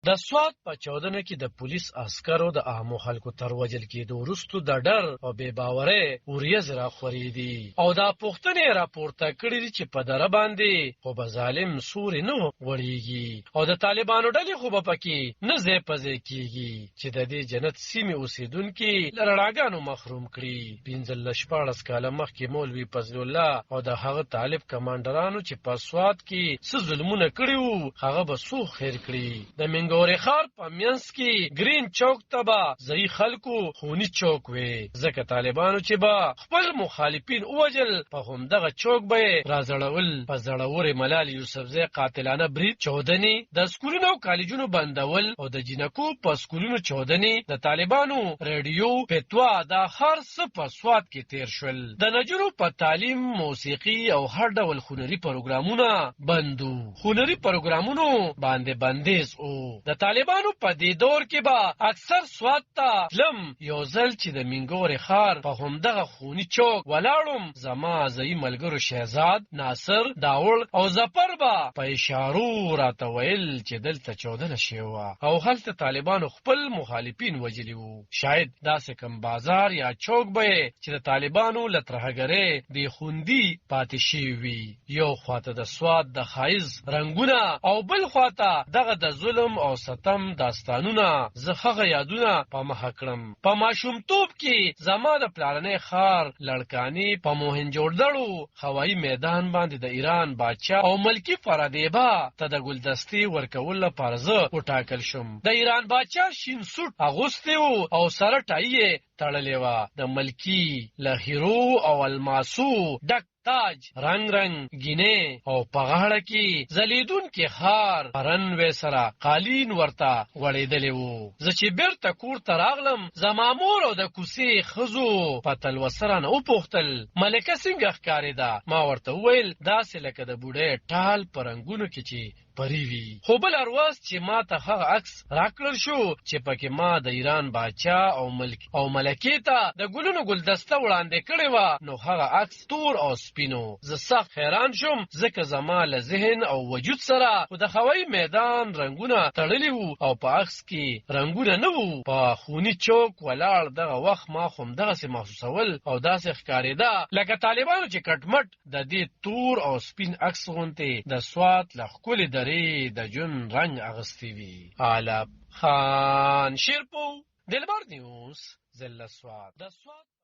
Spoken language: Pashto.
د سوات په چاودنه کې د پولیس عسکرو د عامو خلکو تر وژل کېدو وروسته د ډر او بې باورۍ وریځ راخورېدي او دا پوښتنې راپورته کړي دي چې په دره باندې خو به ظالم سوري نه غوړېږي او د طالبانو ډلې خو به پکې نه ځای په ځای کېږي چې د دې جنت سیمې اوسېدونکي له رڼاګانو محروم کړي. 15 کاله مخکې مولوي فضل الله او د هغه طالب کمانډرانو چې په سوات کې څه ظلمونه کړي وو هغه به څوک خیر کړي. د منګورې ښار په منځ کې ګرین چوک ته به ځایي خلکو خوني چوک وي، ځکه طالبانو چې به خپل مخالفین ووژل په همدغه چوک به یې راځړول. په زړورې ملالې یوسفزۍ قاتلانه برید، چاودنې، د سکولونو او کالجونو بندول او د جنکو په سکولونو چاودنې، د طالبانو ریډیو فتوا دا هر څه په سوات کې تیر شول. د نجونو په تعلیم، موسیقي او هر ډول هنري پروګرامونه بندو. هنري پروګرامونو باندې بندیز او د طالبانو په دې دور کې به اکثر سوات ته تلم. یو ځل چې د منګورې ښار په همدغه خوني چوک ولاړم، زما ځایي ملګرو شهزاد، ناصر، داوړ او ظفر به په اشارو راته ویل چې دلته چاودنه شوې وه او هلته طالبانو خپل مخالفین وژلي وو. شاید داسې کم بازار یا چوک به چې د طالبانو له ترهګرۍ بې خوندي پاتې شوي وي. یو خواته د سوات د ښایست رنګونه او بل خواته دغه د ظلم او ستم داستانونه. زه هغه یادونه په مخه کړم. په ماشومتوب کې زما د پلارنۍ ښار لړکانې په موهنجوړدړو هوایي میدان باندې د ایران بادشاه او ملکي فرادیبه ته د ګلدستې ورکول لپاره زه وټاکل شم. د ایران بادشاه شین سوټ اغوستی و او سره ټایي تړلې وه. د ملکي له هیرو او الماسو ډک تاج، رنگ رنگ گینه او په غاړه کې ځلیدونکي هار رنوې سره قالین ورته غوړېدلی وو. زه چې بیرته کور ته راغلم، زما مور او د کوڅې ښځو په تلوسه رانه وپوښتل ملکه څنګه ښکارېده. ما ورته وویل داسې لکه د بوډۍ ټال په رنګونو کې چې پری وي. خو بل ارواز چې ما ته هغه عکس راکړل شو چې پکې ما د ایران باچا او ملکې ته د ګلونو ګلدسته وړاندې کړې وه، نو هغه عکس تور او سپینو. زه سخت حیران شوم ځکه زما له ذهن او وجود سره خو د هوایي میدان رنګونه تړلي وو او په عکس کې رنګونه نه وو. په خوني چوک ولاړ دغه وخت ما خو همدغسې محسوسول او داسې ښکارېده لکه طالبانو چې کټمټ د دې تور او سپین عکس غوندې د سوات له ښکلې درې د جون رنگ اغستی وی. عالب خان شیرپو، دلبر نیوز، ضلع سوات.